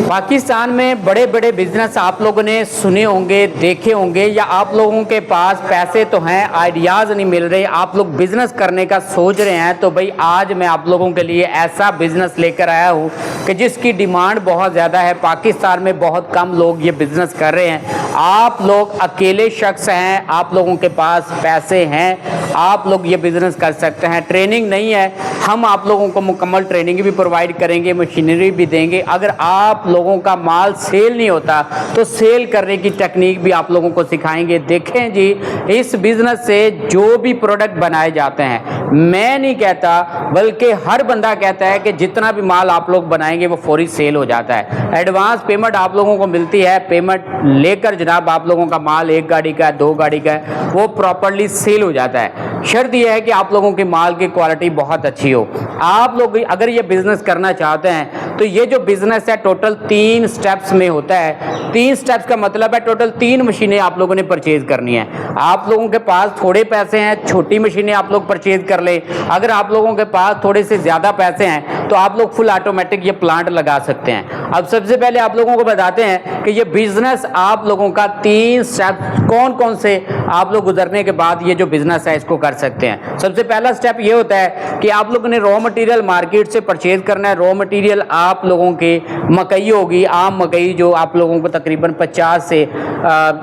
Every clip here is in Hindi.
पाकिस्तान में बड़े बड़े बिजनेस आप लोगों ने सुने होंगे, देखे होंगे, या आप लोगों के पास पैसे तो हैं, आइडियाज़ नहीं मिल रहे, आप लोग बिजनेस करने का सोच रहे हैं। तो भाई आज मैं आप लोगों के लिए ऐसा बिजनेस लेकर आया हूँ कि जिसकी डिमांड बहुत ज़्यादा है। पाकिस्तान में बहुत कम लोग ये बिजनेस कर रहे हैं। आप लोग अकेले शख्स हैं, आप लोगों के पास पैसे हैं, आप लोग ये बिजनेस कर सकते हैं। ट्रेनिंग नहीं है, हम आप लोगों को मुकम्मल ट्रेनिंग भी प्रोवाइड करेंगे, मशीनरी भी देंगे। अगर आप लोगों का माल सेल नहीं होता तो सेल करने की टेक्निक भी आप लोगों को सिखाएंगे। देखें जी, इस बिजनेस से जो भी प्रोडक्ट बनाए जाते हैं, मैं नहीं कहता बल्कि हर बंदा कहता है कि जितना भी माल आप लोग बनाएंगे वो फौरी सेल हो जाता है। एडवांस पेमेंट आप लोगों को मिलती है, पेमेंट लेकर जनाब आप लोगों का माल 1 गाड़ी का है, 2 गाड़ी का है, वो प्रॉपर्ली सेल हो जाता है। शर्त यह है कि आप लोगों की माल की क्वालिटी बहुत अच्छी हो। आप लोग अगर ये बिजनेस करना चाहते हैं तो ये जो बिजनेस है टोटल 3 स्टेप्स में होता है। 3 स्टेप्स का मतलब है टोटल 3 मशीनें आप लोगों ने परचेज करनी है। आप लोगों के पास थोड़े पैसे हैं, छोटी मशीनें आप लोग परचेज कर ले। अगर आप लोगों के पास थोड़े से ज़्यादा पैसे हैं तो आप लोग फुल ऑटोमेटिक ये प्लांट लगा सकते हैं। अब सबसे पहले आप लोगों को बताते हैं कि ये बिजनेस आप लोगों का 3 स्टेप कौन कौन से आप लोग गुजरने के बाद ये जो बिजनेस है इसको कर सकते हैं। सबसे पहला स्टेप ये होता है कि आप लोगों ने रॉ मटेरियल मार्केट से परचेज करना है। रॉ मटेरियल आप लोगों के मकई होगी, आम मकई जो आप लोगों को तकरीबन 50 से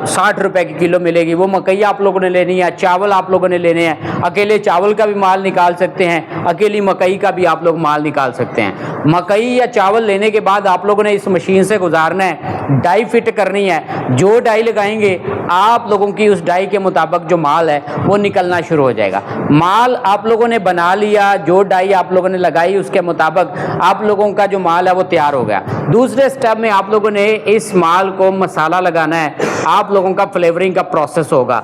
60 रुपए की किलो मिलेगी, वो मकई आप लोगों ने लेनी है। चावल आप लोगों ने लेने हैं, अकेले चावल का भी माल निकाल सकते हैं, अकेली मकई का भी आप लोग माल निकाल सकते हैं। मकई या चावल लेने के बाद आप लोगों ने इस मशीन से गुजारना है, डाई फिट करनी है। जो डाई लगाएंगे आप लोगों की उस डाई के मुताबिक जो माल है वो निकलना शुरू हो जाएगा। माल आप लोगों ने बना लिया, जो डाई आप लोगों ने लगाई उसके मुताबिक आप लोगों का जो माल है वो तैयार हो गया। दूसरे स्टेप में आप लोगों ने इस माल को मसाला लगाना है। आप लोगों का फ्लेवरिंग का प्रोसेस होगा।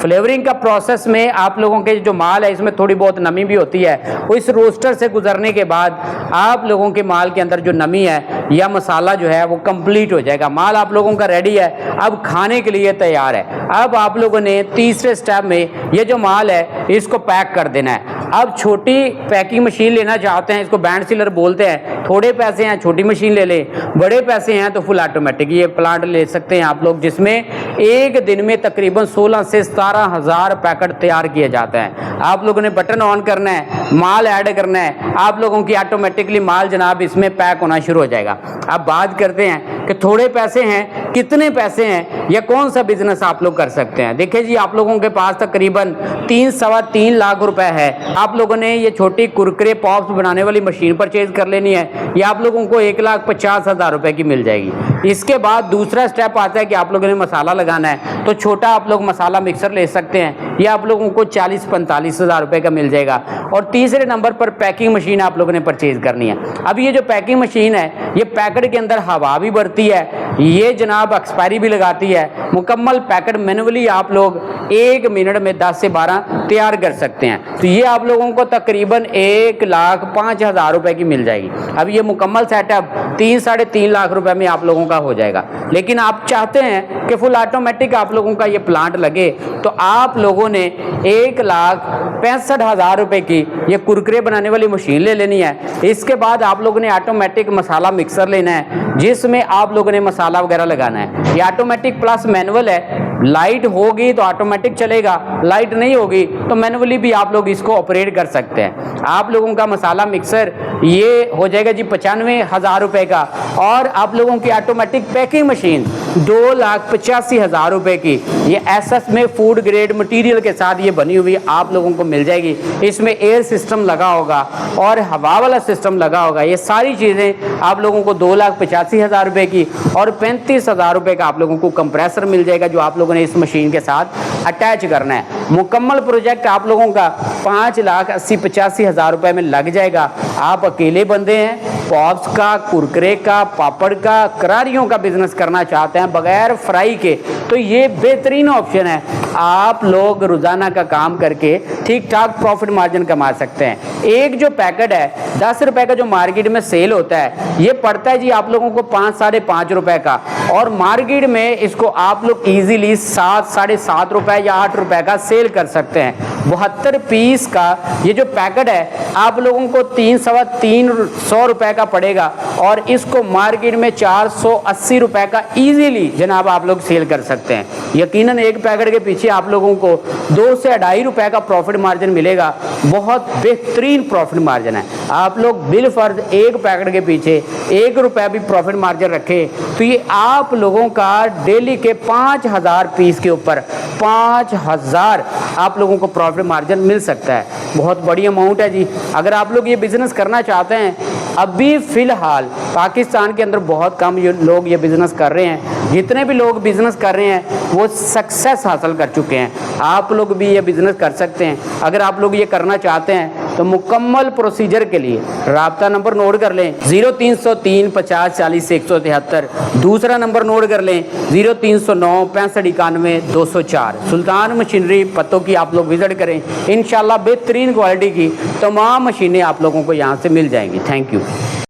फ्लेवरिंग का प्रोसेस में आप लोगों के जो माल है इसमें थोड़ी बहुत नमी भी होती है, वो इस रोस्टर से गुजरने के बाद आप लोगों के माल के अंदर जो नमी है या मसाला जो है वो कंप्लीट हो जाएगा। माल आप लोगों का रेडी है, अब खाने के लिए तैयार है। अब आप लोगों ने तीसरे स्टेप में ये जो माल है इसको पैक कर देना है। अब छोटी पैकिंग मशीन लेना चाहते हैं, इसको बैंड सीलर बोलते हैं। थोड़े पैसे हैं छोटी मशीन ले लें, बड़े पैसे हैं तो फुल ऑटोमेटिक ये प्लांट ले सकते हैं आप लोग, जिसमें एक दिन में तकरीबन 16 से 17,000 पैकेट तैयार किए जाते हैं। आप लोगों ने बटन ऑन करना है, माल ऐड करना है, आप लोगों की ऑटोमेटिकली माल जनाब इसमें पैक होना शुरू हो जाएगा। अब बात करते हैं कि थोड़े पैसे हैं, कितने पैसे हैं या कौन सा बिजनेस आप लोग कर सकते हैं। देखिए जी, आप लोगों के पास तकरीबन 3-3.25 लाख रुपए है। आप लोगों ने ये छोटी कुरकुरे पॉप्स बनाने वाली मशीन परचेज कर लेनी है, ये आप लोगों को 1,50,000 रुपए की मिल जाएगी। इसके बाद दूसरा स्टेप आता है कि आप लोगों ने मसाला लगाना है, तो छोटा आप लोग मसाला मिक्सर ले सकते हैं, ये आप लोगों को 40-45,000 रुपए का मिल जाएगा। और तीसरे नंबर पर पैकिंग मशीन आप लोगों ने परचेज करनी है। अब ये जो पैकिंग मशीन है ये पैकेट के अंदर हवा भी भरती है, ये जनाब एक्सपायरी भी लगाती है। मुकम्मल पैकेट मैनुअली आप लोग 1 मिनट में 10 से 12 तैयार कर सकते हैं। तो ये आप लोगों को तकरीबन 1,05,000 रुपए की मिल जाएगी। अब ये मुकम्मल सेटअप 3-3.5 लाख रुपए में आप लोगों का हो जाएगा। लेकिन आप चाहते हैं कि फुल ऑटोमेटिक आप लोगों का ये प्लांट लगे, तो आप लोगों ने 1,65,000 रुपए की ये कुरकुरे बनाने वाली मशीन ले लेनी है। इसके बाद आप लोगों ने ऑटोमेटिक मसाला मिक्सर लेना है, जिसमें आप लोगों ने मसाला वगैरह लगाना है। ये ऑटोमेटिक प्लस मैनुअल है, लाइट होगी तो ऑटोमेटिक चलेगा, लाइट नहीं होगी तो मैनुअली भी आप लोग इसको ऑपरेट कर सकते हैं। आप लोगों का मसाला मिक्सर ये हो जाएगा जी 95,000 रुपए का। और आप लोगों की ऑटोमेटिक पैकिंग मशीन 2,85,000 रुपए की, ये एसएस में फूड ग्रेड मटेरियल के साथ ये बनी हुई आप लोगों को मिल जाएगी। इसमें एयर सिस्टम लगा होगा और हवा वाला सिस्टम लगा होगा। ये सारी चीज़ें आप लोगों को 2,85,000 रुपए की और 35,000 रुपए का आप लोगों को कंप्रेसर मिल जाएगा, जो आप लोगों ने इस मशीन के साथ अटैच करना है। मुकम्मल प्रोजेक्ट आप लोगों का 5,80,85,000 रुपए में लग जाएगा। आप अकेले बंदे हैं, पॉप्स का, कुरकुरे का, पापड़ का, करारियों का बिजनेस करना चाहते हैं बगैर फ्राई के, तो ये बेहतरीन ऑप्शन है। आप लोग रोजाना का काम करके ठीक ठाक प्रॉफिट मार्जिन कमा सकते हैं। एक जो पैकेट है 10 रुपए का जो मार्केट में सेल होता है, ये पड़ता है जी आप लोगों को 5-5.5 रुपए का, और मार्केट में इसको आप लोग इजीली 7-7.5 रुपए या 8 रुपए का सेल सेल कर सकते हैं। 72 पीस का ये जो पैकेट है आप लोगों को 300 रुपए का पड़ेगा और इसको मार्केट में 480 रुपए का इजीली जनाब आप लोग सेल कर सकते हैं। यकीनन एक पैकेट के पीछे आप लोगों को 2 से 2.5 रुपए का प्रॉफिट मार्जिन मिलेगा। बहुत बेहतरीन प्रॉफिट मार्जिन है। आप लोग बिल फर्ज एक पैकेट के पीछे 1 रुपया भी प्रॉफिट मार्जिन रखें तो ये आप लोगों का डेली के 5000 पीस के ऊपर 5000 आप लोगों को प्रॉफिट मार्जिन मिल सकता है। बहुत बड़ी अमाउंट है जी। अगर आप लोग ये बिज़नेस करना चाहते हैं, अभी फ़िलहाल पाकिस्तान के अंदर बहुत कम लोग ये बिज़नेस कर रहे हैं। जितने भी लोग बिज़नेस कर रहे हैं वो सक्सेस हासिल कर चुके हैं। आप लोग भी ये बिज़नेस कर सकते हैं। अगर आप लोग ये करना चाहते हैं तो मुकम्मल प्रोसीजर के लिए राब्ता नंबर नोट कर लें 0303 50 40 173। दूसरा नंबर नोट कर लें 0309 65 91 204। सुल्तान मशीनरी पत्तों की आप लोग विज़िट करें। इंशाल्लाह बेहतरीन क्वालिटी की तमाम मशीनें आप लोगों को यहाँ से मिल जाएंगी। Thank you.